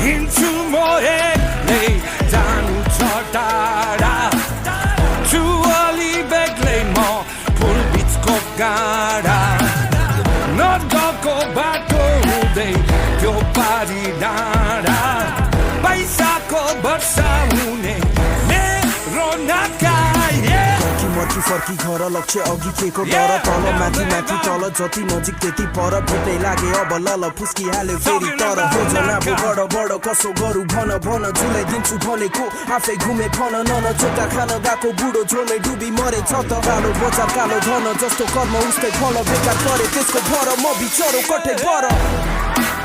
हिँड्छु म एक्लै जानु छ टाढा छु अलि बेग्लै म फुल बिचको गाडा नगएको बाटो हुँदै त्यो पारी डाँडा पैसाको वर्षा हुने मेरो नाका मथि फर्की घर लक्ष्य अघि केको डर तल माथि माथि तल जति नजिक त्यति पर भेट्दै लागे अब लल फुस्किहाल्यो फेरि तर भोजन अब बड बड कसो गरौँ भन भन झुलाई दिन्छु भनेको आफै घुमे फन नन चोटा खान गएको बुढो झोलमै डुबी मरे छ त कालो बजार कालो धन जस्तो कर्म उस्तै फल बेकार परे त्यसको भर म बिचरो कठै बर